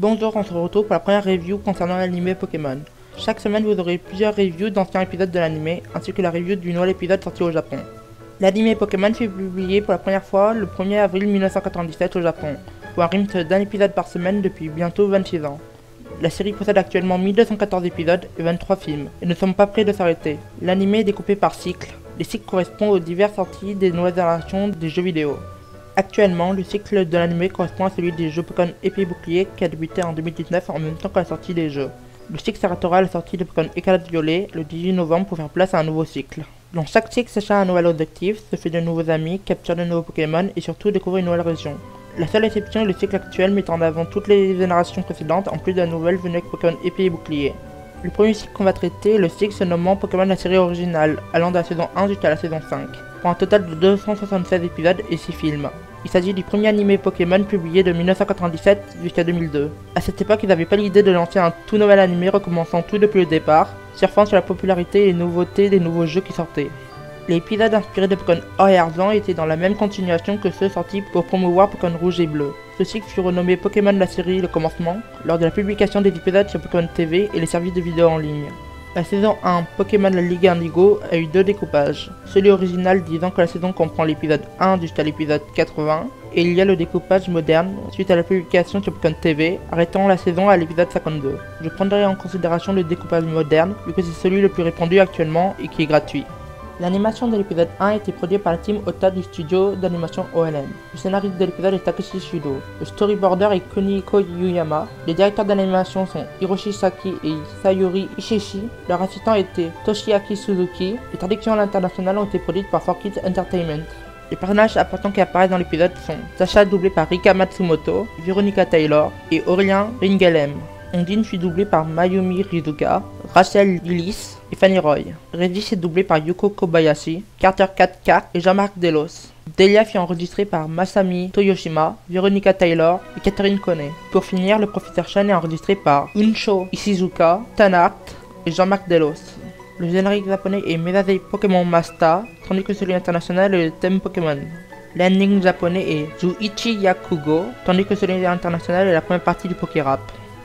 Bonjour, on se retrouve pour la première review concernant l'anime Pokémon. Chaque semaine vous aurez plusieurs reviews d'anciens épisodes de l'anime, ainsi que la review du nouvel épisode sorti au Japon. L'anime Pokémon fut publié pour la première fois le 1er avril 1997 au Japon, pour un rythme d'un épisode par semaine depuis bientôt 26 ans. La série possède actuellement 1214 épisodes et 23 films, et ne sommes pas près de s'arrêter. L'anime est découpé par cycles. Les cycles correspondent aux diverses sorties des nouvelles générations des jeux vidéo. Actuellement, le cycle de l'anime correspond à celui des jeux Pokémon Épée et Bouclier qui a débuté en 2019 en même temps que la sortie des jeux. Le cycle s'arrêtera à la sortie de Pokémon Écarlate Violet le 18 novembre pour faire place à un nouveau cycle. Dans chaque cycle s'achète un nouvel objectif, se fait de nouveaux amis, capture de nouveaux Pokémon et surtout découvre une nouvelle région. La seule exception est le cycle actuel mettant en avant toutes les générations précédentes en plus de la nouvelle venue avec Pokémon Épée et Bouclier. Le premier cycle qu'on va traiter est le cycle se nommant Pokémon la série originale, allant de la saison 1 jusqu'à la saison 5, pour un total de 276 épisodes et 6 films. Il s'agit du premier anime Pokémon publié de 1997 jusqu'à 2002. À cette époque, ils n'avaient pas l'idée de lancer un tout nouvel anime recommençant tout depuis le départ, surfant sur la popularité et les nouveautés des nouveaux jeux qui sortaient. Les épisodes inspirés de Pokémon Or et Argent étaient dans la même continuation que ceux sortis pour promouvoir Pokémon Rouge et Bleu. Ce cycle fut renommé Pokémon la série Le Commencement, lors de la publication des épisodes sur Pokémon TV et les services de vidéo en ligne. La saison 1, Pokémon la Ligue Indigo, a eu deux découpages. Celui original disant que la saison comprend l'épisode 1 jusqu'à l'épisode 80, et il y a le découpage moderne, suite à la publication sur Pokémon TV, arrêtant la saison à l'épisode 52. Je prendrai en considération le découpage moderne, vu que c'est celui le plus répandu actuellement et qui est gratuit. L'animation de l'épisode 1 a été produite par la team Ota du studio d'animation OLM. Le scénariste de l'épisode est Takeshi Shudo. Le storyboarder est Kunihiko Yuyama. Les directeurs d'animation sont Hiroshi Saki et Sayuri Ishishi. Leur assistant était Toshiaki Suzuki. Les traductions à l'international ont été produites par 4Kids Entertainment. Les personnages importants qui apparaissent dans l'épisode sont Sacha doublé par Rika Matsumoto, Veronica Taylor et Aurélien Ringelem. Ondine fut doublée par Mayumi Rizuka, Rachel Lillis et Fanny Roy. Regis est doublé par Yuko Kobayashi, Carter 4K et Jean-Marc Delos. Delia fut enregistrée par Masami Toyoshima, Veronica Taylor et Catherine Kone. Pour finir, le professeur Chen est enregistré par Unsho Ishizuka, Tanart et Jean-Marc Delos. Le générique japonais est Medazei Pokémon Master, tandis que celui international est le thème Pokémon. L'ending japonais est Zuichi Yakugo, tandis que celui international est la première partie du Pokérap.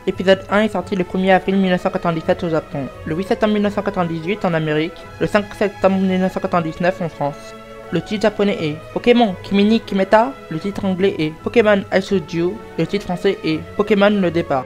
L'épisode 1 est sorti le 1er avril 1997 au Japon, le 8 septembre 1998 en Amérique, le 5 septembre 1999 en France. Le titre japonais est Pokémon Kimi Kimeta, le titre anglais est Pokémon I Choose You, et le titre français est Pokémon le départ.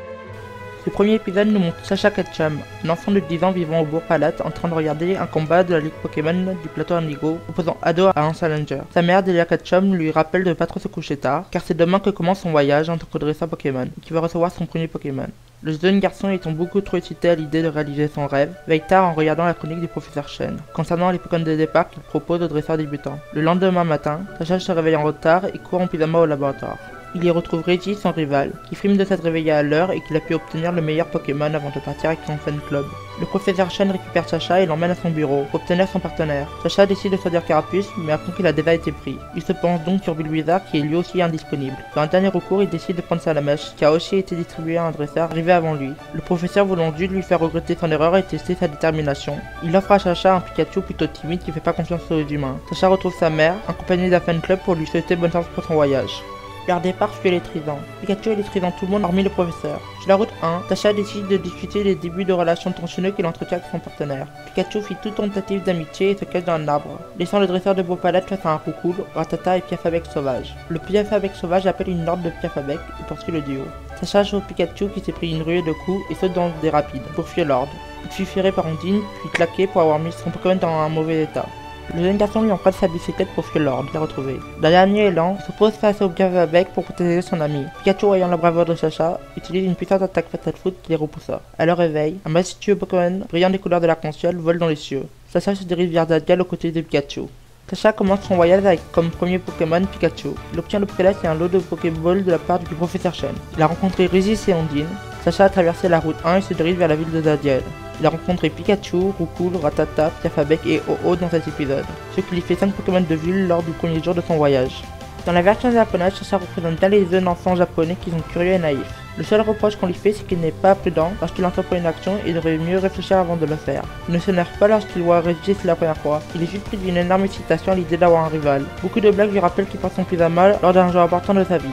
Ce premier épisode nous montre Sacha Ketchum, un enfant de 10 ans vivant au Bourg-Palate en train de regarder un combat de la Ligue Pokémon du plateau Indigo opposant Ado à un Challenger. Sa mère, Delia Ketchum, lui rappelle de ne pas trop se coucher tard, car c'est demain que commence son voyage en tant que dresseur Pokémon, et qu'il va recevoir son premier Pokémon. Le jeune garçon étant beaucoup trop excité à l'idée de réaliser son rêve, veille tard en regardant la chronique du professeur Chen, concernant les Pokémon de départ qu'il propose aux dresseurs débutants. Le lendemain matin, Sacha se réveille en retard et court en pyjama au laboratoire. Il y retrouve Regis, son rival, qui frime de s'être réveillé à l'heure et qu'il a pu obtenir le meilleur Pokémon avant de partir avec son fan club. Le professeur Chen récupère Sacha et l'emmène à son bureau pour obtenir son partenaire. Sacha décide de choisir Carapuce, mais apprend qu'il a déjà été pris. Il se penche donc sur Bulbizarre qui est lui aussi indisponible. Dans un dernier recours, il décide de prendre Salamèche, qui a aussi été distribué à un dresseur arrivé avant lui. Le professeur voulant juste lui faire regretter son erreur et tester sa détermination, il offre à Sacha un Pikachu plutôt timide qui fait pas confiance aux humains. Sacha retrouve sa mère, accompagnée d'un fan club pour lui souhaiter bonne chance pour son voyage. Leur départ fut électrisant. Pikachu électrisant tout le monde hormis le professeur. Sur la route 1, Sacha décide de discuter des débuts de relations tensionnelles qu'il entretient avec son partenaire. Pikachu fit toute tentative d'amitié et se cache dans un arbre, laissant le dresseur de Bourg-Palate face à un Roucoule, Rattata et Piafabec sauvage. Le Piafabec sauvage appelle une horde de Piafabec et poursuit le duo. Sacha sauve Pikachu qui s'est pris une ruée de coups et saute dans des rapides pour fuir l'ordre. Il fut ferré par Ondine, puis claqué pour avoir mis son Pokémon dans un mauvais état. Le jeune garçon lui emprunte sa bicyclette pour fuir l'ordre, l'a retrouvé. D'un dernier élan, il se pose face au Piafabec pour protéger son ami. Pikachu, ayant la bravoure de Sacha, utilise une puissante attaque Fatal Foot qui les repoussa. À leur réveil, un majestueux Pokémon, brillant des couleurs de l'arc-en-ciel, vole dans les cieux. Sacha se dirige vers Dadial aux côtés de Pikachu. Sacha commence son voyage avec comme premier Pokémon Pikachu. Il obtient le prélève et un lot de Pokéball de la part du professeur Chen. Il a rencontré Regis et Ondine. Sacha a traversé la route 1 et se dirige vers la ville de Dadiel. Il a rencontré Pikachu, Roucoule, Rattata, Piafabec et Oh-Oh dans cet épisode, ce qui lui fait 5 Pokémon de ville lors du premier jour de son voyage. Dans la version japonaise, Sacha représente bien les jeunes enfants japonais qui sont curieux et naïfs. Le seul reproche qu'on lui fait, c'est qu'il n'est pas prudent lorsqu'il entreprend une action et devrait mieux réfléchir avant de le faire. Il ne s'énerve pas lorsqu'il voit Regis la première fois, il est juste pris d'une énorme excitation à l'idée d'avoir un rival. Beaucoup de blagues lui rappellent qu'il porte son pyjama lors d'un jour important de sa vie.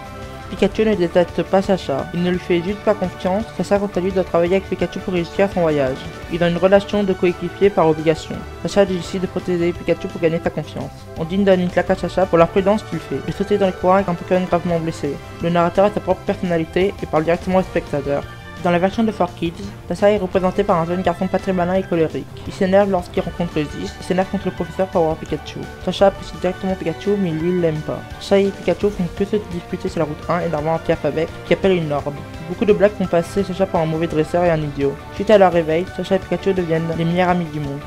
Pikachu ne déteste pas Sacha, il ne lui fait juste pas confiance. Sacha quant à lui doit travailler avec Pikachu pour réussir son voyage. Ils ont une relation de coéquipier par obligation. Sacha décide de protéger Pikachu pour gagner sa confiance. Ondine donne une claque à Sacha pour l'imprudence qu'il fait, de sauter dans les courants avec un Pokémon gravement blessé. Le narrateur a sa propre personnalité et parle directement au spectateur. Dans la version de 4Kids, Sacha est représenté par un jeune garçon pas très malin et colérique. Il s'énerve lorsqu'il rencontre Zis, il s'énerve contre le professeur pour avoir Pikachu. Sacha apprécie directement Pikachu mais lui il l'aime pas. Sacha et Pikachu font que se disputer sur la route 1 énervant un Pierre Fabec qui appelle une orbe. Beaucoup de blagues font passer Sacha pour un mauvais dresseur et un idiot. Suite à leur réveil, Sacha et Pikachu deviennent les meilleurs amis du monde.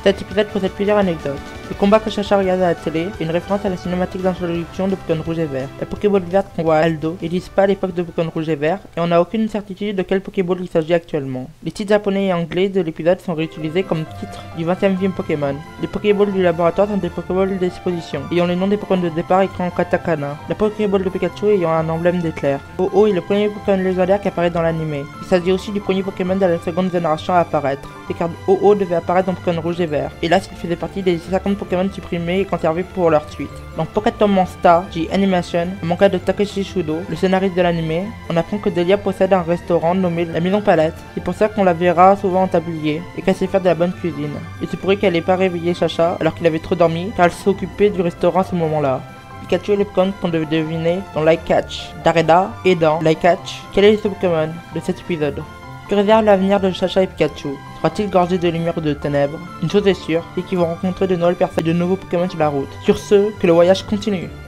Cet épisode possède plusieurs anecdotes. Le combat que Sacha regarde à la télé est une référence à la cinématique d'introduction de Pokémon Rouge et Vert. La Pokéball verte qu'on voit à Aldo n'existe pas à l'époque de Pokémon Rouge et Vert et on n'a aucune certitude de quelle Pokéball il s'agit actuellement. Les titres japonais et anglais de l'épisode sont réutilisés comme titres du 20e Pokémon. Les Pokéballs du laboratoire sont des Pokéballs d'exposition ayant les noms des Pokémon de départ écrits en katakana. La Pokéball de Pikachu ayant un emblème d'éclair. Ho-Oh est le premier Pokémon légendaire qui apparaît dans l'anime. Il s'agit aussi du premier Pokémon de la seconde génération à apparaître. Les cartes Ho-Oh devaient apparaître dans Pokémon Rouge et Vert. Et là, il faisait partie des 50 Pokémon supprimés et conservés pour leur suite. Dans Pokémon Monster G Animation, un manga de Takeshi Shudo, le scénariste de l'anime, on apprend que Delia possède un restaurant nommé la Maison Palette. C'est pour ça qu'on la verra souvent en tablier et qu'elle sait faire de la bonne cuisine. Il se pourrait qu'elle n'ait pas réveillé Sacha alors qu'il avait trop dormi car elle s'occupait du restaurant à ce moment-là. Pikachu est le Pokémon qu'on devait deviner dans Like Catch, Dareda et dans Like Catch. Quel est ce Pokémon de cet épisode? Que réserve l'avenir de Sacha et Pikachu? Sera-t-il gorgé de lumière ou de ténèbres? Une chose est sûre, c'est qu'ils vont rencontrer de nouvelles personnes et de nouveaux Pokémon sur la route. Sur ce, que le voyage continue!